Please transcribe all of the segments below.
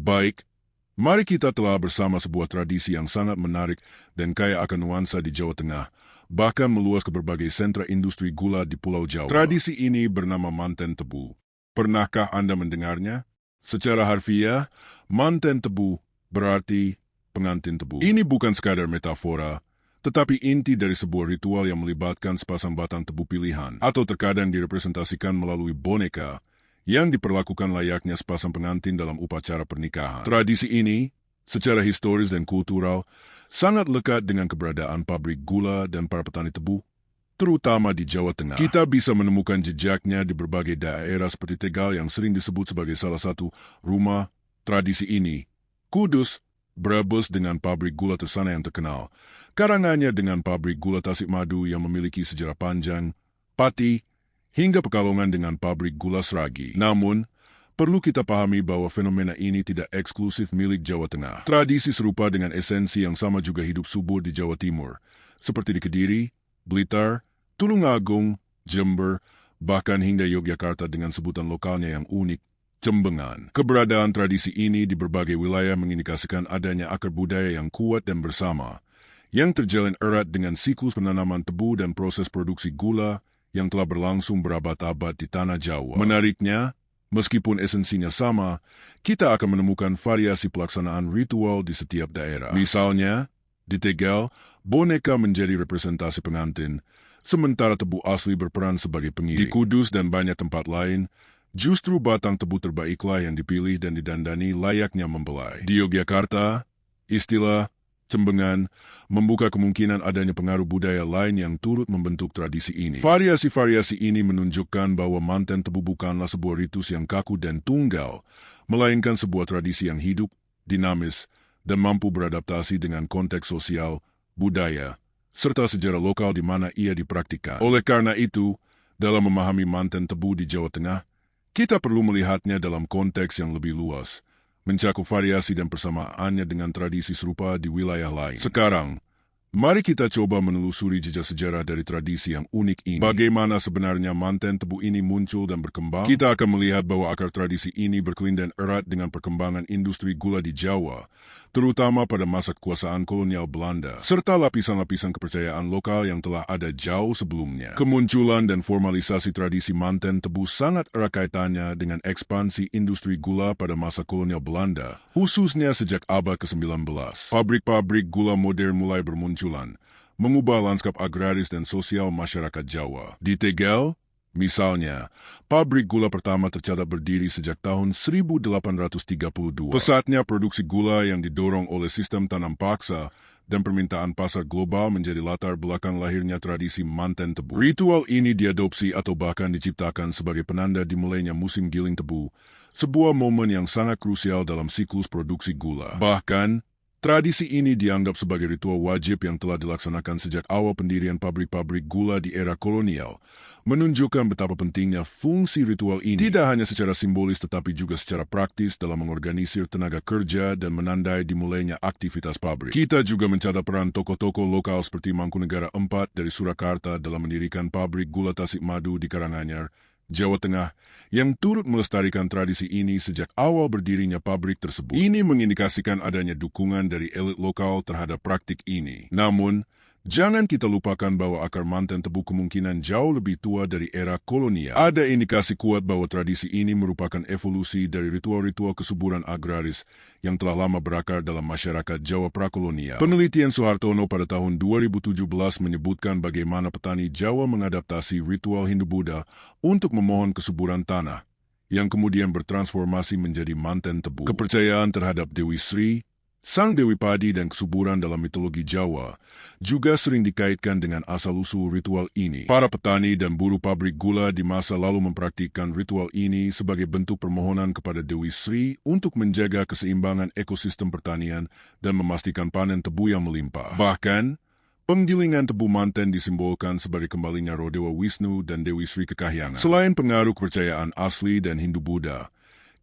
Baik, mari kita telah bersama sebuah tradisi yang sangat menarik dan kaya akan nuansa di Jawa Tengah, bahkan meluas ke berbagai sentra industri gula di Pulau Jawa. Tradisi ini bernama Manten Tebu. Pernahkah Anda mendengarnya? Secara harfiah, manten tebu berarti pengantin tebu. Ini bukan sekadar metafora, tetapi inti dari sebuah ritual yang melibatkan sepasang batang tebu pilihan, atau terkadang direpresentasikan melalui boneka, yang diperlakukan layaknya sepasang pengantin dalam upacara pernikahan. Tradisi ini, secara historis dan kultural, sangat lekat dengan keberadaan pabrik gula dan para petani tebu, terutama di Jawa Tengah. Kita bisa menemukan jejaknya di berbagai daerah seperti Tegal yang sering disebut sebagai salah satu rumah tradisi ini. Kudus, Brebes dengan pabrik gula Tersana yang terkenal, Karanganyar dengan pabrik gula Tasikmadu yang memiliki sejarah panjang, Pati, hingga Pekalongan dengan pabrik gula Sragi. Namun, perlu kita pahami bahwa fenomena ini tidak eksklusif milik Jawa Tengah. Tradisi serupa dengan esensi yang sama juga hidup subur di Jawa Timur, seperti di Kediri, Blitar, Tulungagung, Jember, bahkan hingga Yogyakarta dengan sebutan lokalnya yang unik, Cembengan. Keberadaan tradisi ini di berbagai wilayah mengindikasikan adanya akar budaya yang kuat dan bersama, yang terjalin erat dengan siklus penanaman tebu dan proses produksi gula yang telah berlangsung berabad-abad di tanah Jawa. Menariknya, meskipun esensinya sama, kita akan menemukan variasi pelaksanaan ritual di setiap daerah. Misalnya, di Tegal, boneka menjadi representasi pengantin, sementara tebu asli berperan sebagai pengiring. Di Kudus dan banyak tempat lain, justru batang tebu terbaiklah yang dipilih dan didandani layaknya mempelai. Di Yogyakarta, istilah Cembengan membuka kemungkinan adanya pengaruh budaya lain yang turut membentuk tradisi ini. Variasi-variasi ini menunjukkan bahwa manten tebu bukanlah sebuah ritus yang kaku dan tunggal, melainkan sebuah tradisi yang hidup, dinamis, dan mampu beradaptasi dengan konteks sosial, budaya, serta sejarah lokal di mana ia dipraktikkan. Oleh karena itu, dalam memahami manten tebu di Jawa Tengah, kita perlu melihatnya dalam konteks yang lebih luas, mencakup variasi dan persamaannya dengan tradisi serupa di wilayah lain. Sekarang, mari kita coba menelusuri jejak sejarah dari tradisi yang unik ini. Bagaimana sebenarnya manten tebu ini muncul dan berkembang? Kita akan melihat bahwa akar tradisi ini berkelindan erat dengan perkembangan industri gula di Jawa, terutama pada masa kekuasaan kolonial Belanda, serta lapisan-lapisan kepercayaan lokal yang telah ada jauh sebelumnya. Kemunculan dan formalisasi tradisi manten tebu sangat erat kaitannya dengan ekspansi industri gula pada masa kolonial Belanda, khususnya sejak abad ke-19. Pabrik-pabrik gula modern mulai bermunculan, mengubah lanskap agraris dan sosial masyarakat Jawa. Di Tegal, misalnya, pabrik gula pertama tercatat berdiri sejak tahun 1832. Pesatnya produksi gula yang didorong oleh sistem tanam paksa dan permintaan pasar global menjadi latar belakang lahirnya tradisi manten tebu. Ritual ini diadopsi atau bahkan diciptakan sebagai penanda dimulainya musim giling tebu, sebuah momen yang sangat krusial dalam siklus produksi gula. Bahkan, tradisi ini dianggap sebagai ritual wajib yang telah dilaksanakan sejak awal pendirian pabrik-pabrik gula di era kolonial, menunjukkan betapa pentingnya fungsi ritual ini tidak hanya secara simbolis tetapi juga secara praktis dalam mengorganisir tenaga kerja dan menandai dimulainya aktivitas pabrik. Kita juga mencatat peran tokoh-tokoh lokal seperti Mangkunegara IV dari Surakarta dalam mendirikan pabrik gula Tasikmadu di Karanganyar, Jawa Tengah, yang turut melestarikan tradisi ini sejak awal berdirinya pabrik tersebut. Ini mengindikasikan adanya dukungan dari elit lokal terhadap praktik ini. Namun, jangan kita lupakan bahwa akar manten tebu kemungkinan jauh lebih tua dari era kolonial. Ada indikasi kuat bahwa tradisi ini merupakan evolusi dari ritual-ritual kesuburan agraris yang telah lama berakar dalam masyarakat Jawa prakolonial. Penelitian Suhartono pada tahun 2017 menyebutkan bagaimana petani Jawa mengadaptasi ritual Hindu-Buddha untuk memohon kesuburan tanah, yang kemudian bertransformasi menjadi manten tebu. Kepercayaan terhadap Dewi Sri, Sang Dewi Padi dan kesuburan dalam mitologi Jawa juga sering dikaitkan dengan asal-usul ritual ini. Para petani dan buruh pabrik gula di masa lalu mempraktikkan ritual ini sebagai bentuk permohonan kepada Dewi Sri untuk menjaga keseimbangan ekosistem pertanian dan memastikan panen tebu yang melimpah. Bahkan, penggilingan tebu manten disimbolkan sebagai kembalinya roh Dewa Wisnu dan Dewi Sri Kekahyangan. Selain pengaruh kepercayaan asli dan Hindu-Buddha,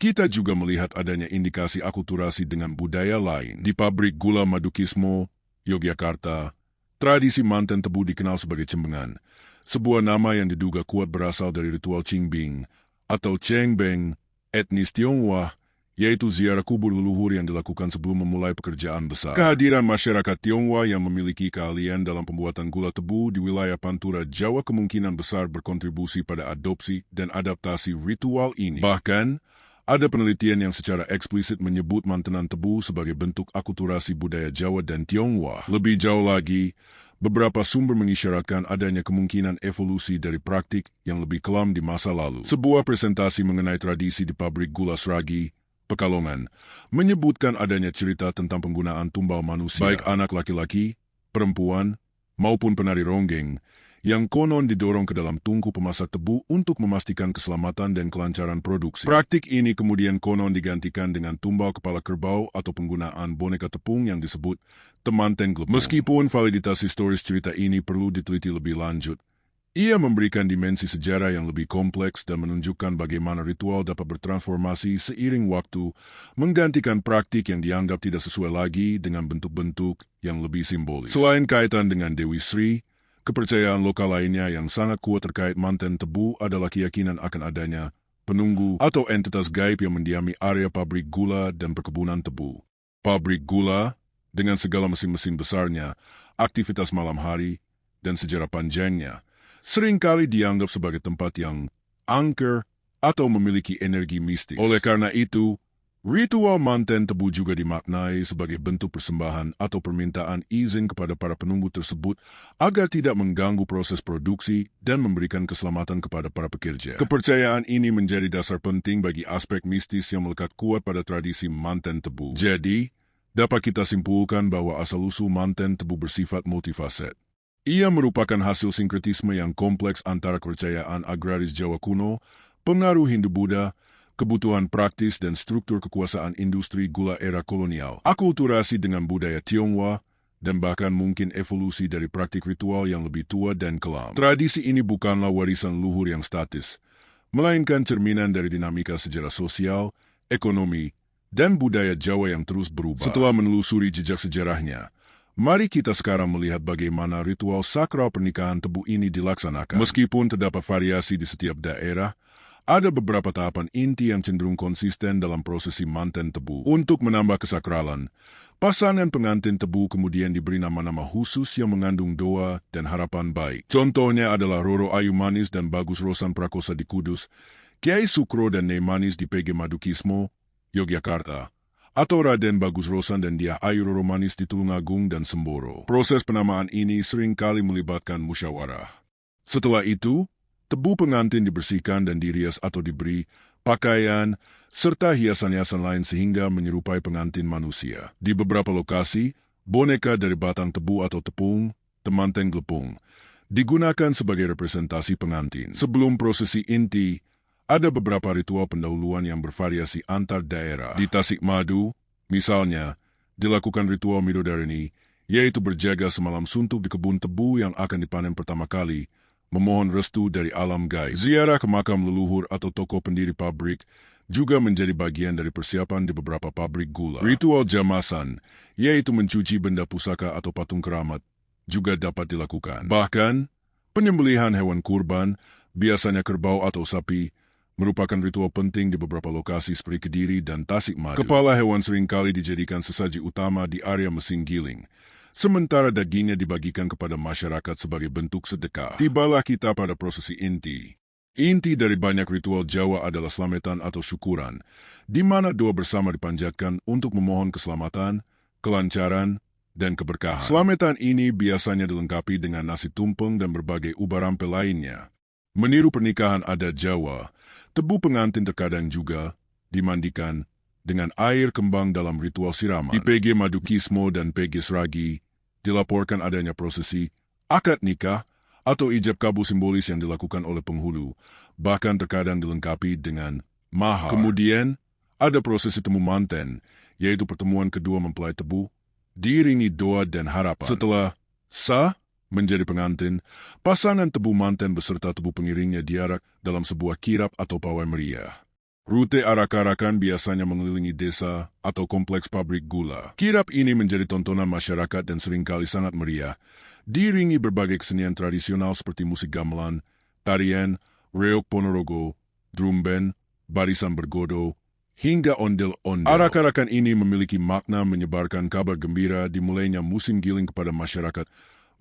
kita juga melihat adanya indikasi akulturasi dengan budaya lain. Di pabrik gula Madukismo, Yogyakarta, tradisi manten tebu dikenal sebagai Cembengan, sebuah nama yang diduga kuat berasal dari ritual Qingbing atau Cengbeng, etnis Tionghoa, yaitu ziarah kubur leluhur yang dilakukan sebelum memulai pekerjaan besar. Kehadiran masyarakat Tionghoa yang memiliki keahlian dalam pembuatan gula tebu di wilayah Pantura Jawa kemungkinan besar berkontribusi pada adopsi dan adaptasi ritual ini. Bahkan, ada penelitian yang secara eksplisit menyebut mantenan tebu sebagai bentuk akulturasi budaya Jawa dan Tionghoa. Lebih jauh lagi, beberapa sumber mengisyaratkan adanya kemungkinan evolusi dari praktik yang lebih kelam di masa lalu. Sebuah presentasi mengenai tradisi di pabrik gula Sragi, Pekalongan, menyebutkan adanya cerita tentang penggunaan tumbal manusia, baik anak laki-laki, perempuan, maupun penari ronggeng, yang konon didorong ke dalam tungku pemasak tebu untuk memastikan keselamatan dan kelancaran produksi. Praktik ini kemudian konon digantikan dengan tumbal kepala kerbau atau penggunaan boneka tepung yang disebut temanten glepung. Meskipun validitas historis cerita ini perlu diteliti lebih lanjut, ia memberikan dimensi sejarah yang lebih kompleks dan menunjukkan bagaimana ritual dapat bertransformasi seiring waktu, menggantikan praktik yang dianggap tidak sesuai lagi dengan bentuk-bentuk yang lebih simbolis. Selain kaitan dengan Dewi Sri, kepercayaan lokal lainnya yang sangat kuat terkait manten tebu adalah keyakinan akan adanya penunggu atau entitas gaib yang mendiami area pabrik gula dan perkebunan tebu. Pabrik gula, dengan segala mesin-mesin besarnya, aktivitas malam hari, dan sejarah panjangnya, seringkali dianggap sebagai tempat yang angker atau memiliki energi mistis. Oleh karena itu, ritual manten tebu juga dimaknai sebagai bentuk persembahan atau permintaan izin kepada para penunggu tersebut agar tidak mengganggu proses produksi dan memberikan keselamatan kepada para pekerja. Kepercayaan ini menjadi dasar penting bagi aspek mistis yang melekat kuat pada tradisi manten tebu. Jadi, dapat kita simpulkan bahwa asal-usul manten tebu bersifat multifaset. Ia merupakan hasil sinkretisme yang kompleks antara kepercayaan agraris Jawa kuno, pengaruh Hindu-Buddha, kebutuhan praktis dan struktur kekuasaan industri gula era kolonial, akulturasi dengan budaya Tionghoa, dan bahkan mungkin evolusi dari praktik ritual yang lebih tua dan kelam. Tradisi ini bukanlah warisan luhur yang statis, melainkan cerminan dari dinamika sejarah sosial, ekonomi, dan budaya Jawa yang terus berubah. Setelah menelusuri jejak sejarahnya, mari kita sekarang melihat bagaimana ritual sakral pernikahan tebu ini dilaksanakan. Meskipun terdapat variasi di setiap daerah, ada beberapa tahapan inti yang cenderung konsisten dalam prosesi manten tebu. Untuk menambah kesakralan, pasangan pengantin tebu kemudian diberi nama-nama khusus yang mengandung doa dan harapan baik. Contohnya adalah Roro Ayu Manis dan Bagus Rosan Prakosa di Kudus, Kiai Sukro dan Nei Manis di PG Madukismo, Yogyakarta, atau Raden Bagus Rosan dan Diah Ayu Roro Manis di Tulungagung dan Semboro. Proses penamaan ini seringkali melibatkan musyawarah. Setelah itu, tebu pengantin dibersihkan dan dirias atau diberi pakaian, serta hiasan-hiasan lain sehingga menyerupai pengantin manusia. Di beberapa lokasi, boneka dari batang tebu atau tepung, temanten glepung, digunakan sebagai representasi pengantin. Sebelum prosesi inti, ada beberapa ritual pendahuluan yang bervariasi antar daerah. Di Tasikmadu, misalnya, dilakukan ritual Midodareni, yaitu berjaga semalam suntuk di kebun tebu yang akan dipanen pertama kali, memohon restu dari alam gaib. Ziarah ke makam leluhur atau tokoh pendiri pabrik juga menjadi bagian dari persiapan di beberapa pabrik gula. Ritual jamasan, yaitu mencuci benda pusaka atau patung keramat, juga dapat dilakukan. Bahkan, penyembelihan hewan kurban, biasanya kerbau atau sapi, merupakan ritual penting di beberapa lokasi seperti Kediri dan Tasikmadu. Kepala hewan seringkali dijadikan sesaji utama di area mesin giling, sementara dagingnya dibagikan kepada masyarakat sebagai bentuk sedekah. Tibalah kita pada prosesi inti. Inti dari banyak ritual Jawa adalah slametan atau syukuran, di mana doa bersama dipanjatkan untuk memohon keselamatan, kelancaran, dan keberkahan. Slametan ini biasanya dilengkapi dengan nasi tumpeng dan berbagai ubarampe lainnya. Meniru pernikahan adat Jawa, tebu pengantin terkadang juga dimandikan dengan air kembang dalam ritual siraman. Di PG Madukismo dan PG Sragi, dilaporkan adanya prosesi akad nikah atau ijab kabul simbolis yang dilakukan oleh penghulu, bahkan terkadang dilengkapi dengan mahar. Kemudian, ada prosesi temu manten, yaitu pertemuan kedua mempelai tebu, diiringi doa dan harapan. Setelah sah menjadi pengantin, pasangan tebu manten beserta tebu pengiringnya diarak dalam sebuah kirap atau pawai meriah. Rute arak-arakan biasanya mengelilingi desa atau kompleks pabrik gula. Kirap ini menjadi tontonan masyarakat dan seringkali sangat meriah, diiringi berbagai kesenian tradisional seperti musik gamelan, tarian, reok Ponorogo, drum band, barisan bergodo, hingga ondel-ondel. Arak-arakan ini memiliki makna menyebarkan kabar gembira dimulainya musim giling kepada masyarakat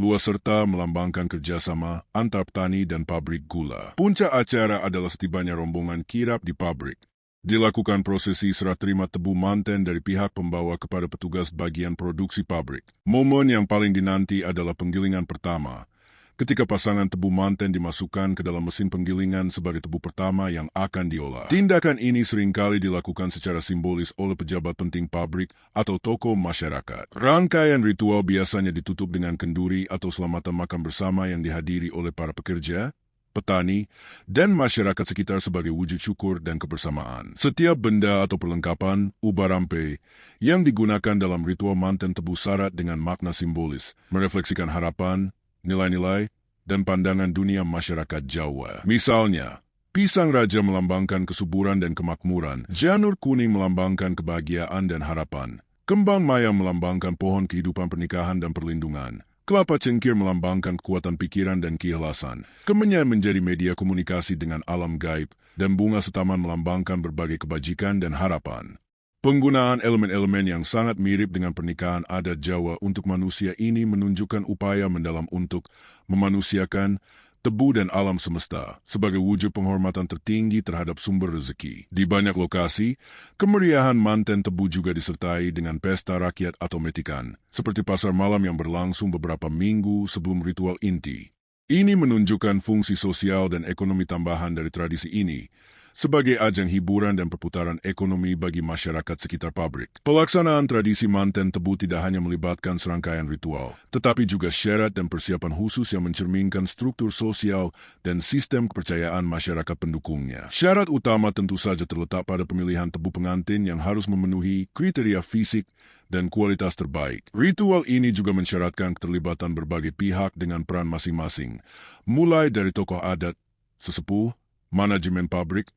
luas serta melambangkan kerjasama antar petani dan pabrik gula. Puncak acara adalah setibanya rombongan kirap di pabrik. Dilakukan prosesi serah terima tebu manten dari pihak pembawa kepada petugas bagian produksi pabrik. Momen yang paling dinanti adalah penggilingan pertama, ketika pasangan tebu manten dimasukkan ke dalam mesin penggilingan sebagai tebu pertama yang akan diolah. Tindakan ini seringkali dilakukan secara simbolis oleh pejabat penting pabrik atau tokoh masyarakat. Rangkaian ritual biasanya ditutup dengan kenduri atau selamatan makan bersama yang dihadiri oleh para pekerja, petani, dan masyarakat sekitar sebagai wujud syukur dan kebersamaan. Setiap benda atau perlengkapan, ubarampe, yang digunakan dalam ritual manten tebu syarat dengan makna simbolis, merefleksikan harapan, nilai-nilai, dan pandangan dunia masyarakat Jawa. Misalnya, pisang raja melambangkan kesuburan dan kemakmuran, janur kuning melambangkan kebahagiaan dan harapan, kembang maya melambangkan pohon kehidupan pernikahan dan perlindungan, kelapa cengkir melambangkan kekuatan pikiran dan keikhlasan, kemenyan menjadi media komunikasi dengan alam gaib, dan bunga setaman melambangkan berbagai kebajikan dan harapan. Penggunaan elemen-elemen yang sangat mirip dengan pernikahan adat Jawa untuk manusia ini menunjukkan upaya mendalam untuk memanusiakan tebu dan alam semesta sebagai wujud penghormatan tertinggi terhadap sumber rezeki. Di banyak lokasi, kemeriahan manten tebu juga disertai dengan pesta rakyat atau metikan, seperti pasar malam yang berlangsung beberapa minggu sebelum ritual inti. Ini menunjukkan fungsi sosial dan ekonomi tambahan dari tradisi ini, sebagai ajang hiburan dan perputaran ekonomi bagi masyarakat sekitar pabrik. Pelaksanaan tradisi manten tebu tidak hanya melibatkan serangkaian ritual, tetapi juga syarat dan persiapan khusus yang mencerminkan struktur sosial dan sistem kepercayaan masyarakat pendukungnya. Syarat utama tentu saja terletak pada pemilihan tebu pengantin yang harus memenuhi kriteria fisik dan kualitas terbaik. Ritual ini juga mensyaratkan keterlibatan berbagai pihak dengan peran masing-masing, mulai dari tokoh adat, sesepuh, manajemen pabrik,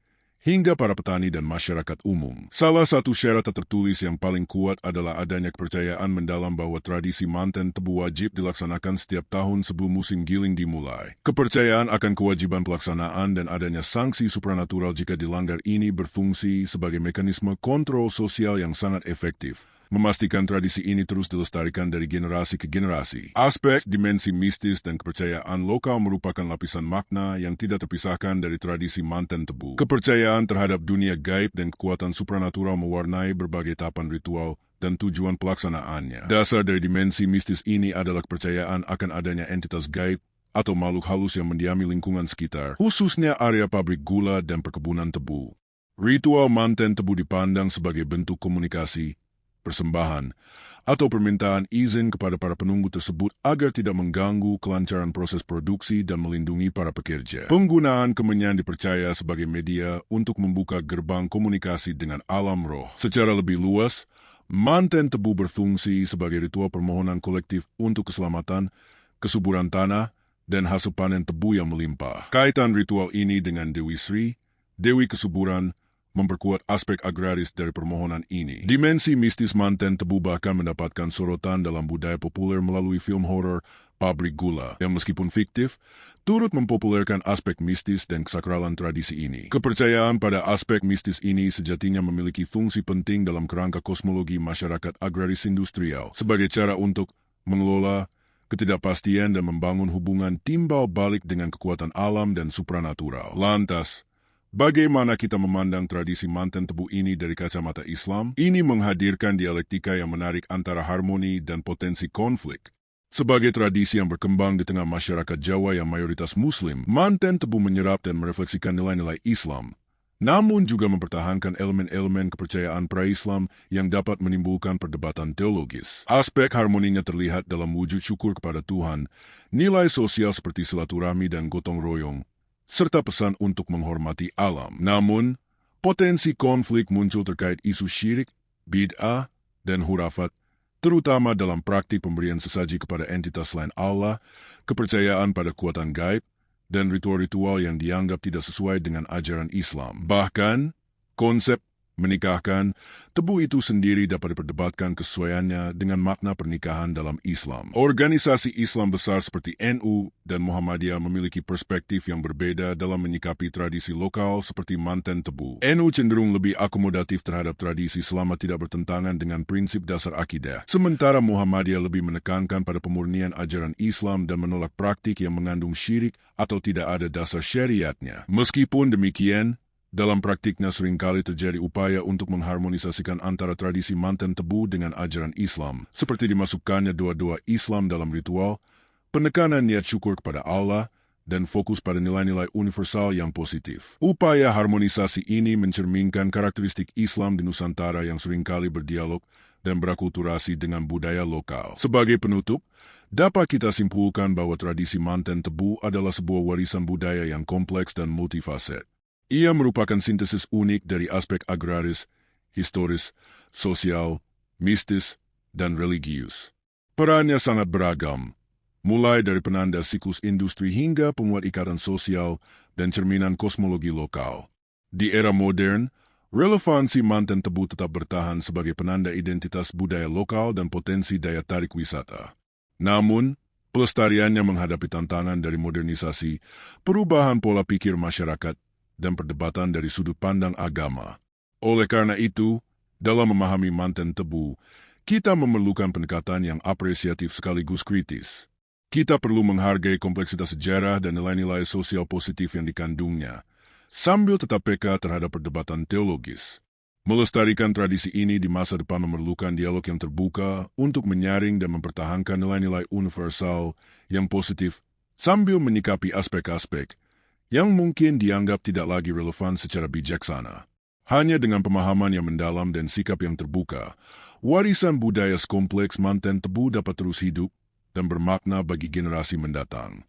hingga para petani dan masyarakat umum. Salah satu syarat tertulis yang paling kuat adalah adanya kepercayaan mendalam bahwa tradisi manten tebu wajib dilaksanakan setiap tahun sebelum musim giling dimulai. Kepercayaan akan kewajiban pelaksanaan dan adanya sanksi supranatural jika dilanggar ini berfungsi sebagai mekanisme kontrol sosial yang sangat efektif, memastikan tradisi ini terus dilestarikan dari generasi ke generasi. Aspek dimensi mistis dan kepercayaan lokal merupakan lapisan makna yang tidak terpisahkan dari tradisi manten tebu. Kepercayaan terhadap dunia gaib dan kekuatan supranatural mewarnai berbagai tahapan ritual dan tujuan pelaksanaannya. Dasar dari dimensi mistis ini adalah kepercayaan akan adanya entitas gaib atau makhluk halus yang mendiami lingkungan sekitar, khususnya area pabrik gula dan perkebunan tebu. Ritual manten tebu dipandang sebagai bentuk komunikasi, persembahan, atau permintaan izin kepada para penunggu tersebut agar tidak mengganggu kelancaran proses produksi dan melindungi para pekerja. Penggunaan kemenyan dipercaya sebagai media untuk membuka gerbang komunikasi dengan alam roh. Secara lebih luas, manten tebu berfungsi sebagai ritual permohonan kolektif untuk keselamatan, kesuburan tanah, dan hasil panen tebu yang melimpah. Kaitan ritual ini dengan Dewi Sri, Dewi Kesuburan, memperkuat aspek agraris dari permohonan ini. Dimensi mistis manten tebu bahkan mendapatkan sorotan dalam budaya populer melalui film horor Pabrik Gula, yang meskipun fiktif, turut mempopulerkan aspek mistis dan kesakralan tradisi ini. Kepercayaan pada aspek mistis ini sejatinya memiliki fungsi penting dalam kerangka kosmologi masyarakat agraris industrial, sebagai cara untuk mengelola ketidakpastian dan membangun hubungan timbal balik dengan kekuatan alam dan supranatural. Lantas, bagaimana kita memandang tradisi manten tebu ini dari kacamata Islam? Ini menghadirkan dialektika yang menarik antara harmoni dan potensi konflik. Sebagai tradisi yang berkembang di tengah masyarakat Jawa yang mayoritas Muslim, manten tebu menyerap dan merefleksikan nilai-nilai Islam, namun juga mempertahankan elemen-elemen kepercayaan pra-Islam yang dapat menimbulkan perdebatan teologis. Aspek harmoninya terlihat dalam wujud syukur kepada Tuhan, nilai sosial seperti silaturahmi dan gotong royong, serta pesan untuk menghormati alam. Namun, potensi konflik muncul terkait isu syirik, bid'ah, dan hurafat, terutama dalam praktik pemberian sesaji kepada entitas selain Allah, kepercayaan pada kekuatan gaib, dan ritual-ritual yang dianggap tidak sesuai dengan ajaran Islam. Bahkan, konsep menikahkan, tebu itu sendiri dapat diperdebatkan kesesuaiannya dengan makna pernikahan dalam Islam. Organisasi Islam besar seperti NU dan Muhammadiyah memiliki perspektif yang berbeda dalam menyikapi tradisi lokal seperti manten tebu. NU cenderung lebih akomodatif terhadap tradisi selama tidak bertentangan dengan prinsip dasar akidah. Sementara Muhammadiyah lebih menekankan pada pemurnian ajaran Islam dan menolak praktik yang mengandung syirik atau tidak ada dasar syariatnya. Meskipun demikian, dalam praktiknya seringkali terjadi upaya untuk mengharmonisasikan antara tradisi manten tebu dengan ajaran Islam, seperti dimasukkannya doa-doa Islam dalam ritual, penekanan niat syukur kepada Allah, dan fokus pada nilai-nilai universal yang positif. Upaya harmonisasi ini mencerminkan karakteristik Islam di Nusantara yang seringkali berdialog dan berakulturasi dengan budaya lokal. Sebagai penutup, dapat kita simpulkan bahwa tradisi manten tebu adalah sebuah warisan budaya yang kompleks dan multifaset. Ia merupakan sintesis unik dari aspek agraris, historis, sosial, mistis, dan religius. Perannya sangat beragam, mulai dari penanda siklus industri hingga penguat ikatan sosial dan cerminan kosmologi lokal. Di era modern, relevansi manten tebu tetap bertahan sebagai penanda identitas budaya lokal dan potensi daya tarik wisata. Namun, pelestariannya menghadapi tantangan dari modernisasi, perubahan pola pikir masyarakat, dan perdebatan dari sudut pandang agama. Oleh karena itu, dalam memahami manten tebu, kita memerlukan pendekatan yang apresiatif sekaligus kritis. Kita perlu menghargai kompleksitas sejarah dan nilai-nilai sosial positif yang dikandungnya, sambil tetap peka terhadap perdebatan teologis. Melestarikan tradisi ini di masa depan memerlukan dialog yang terbuka untuk menyaring dan mempertahankan nilai-nilai universal yang positif, sambil menyikapi aspek-aspek yang mungkin dianggap tidak lagi relevan secara bijaksana. Hanya dengan pemahaman yang mendalam dan sikap yang terbuka, warisan budaya kompleks manten tebu dapat terus hidup dan bermakna bagi generasi mendatang.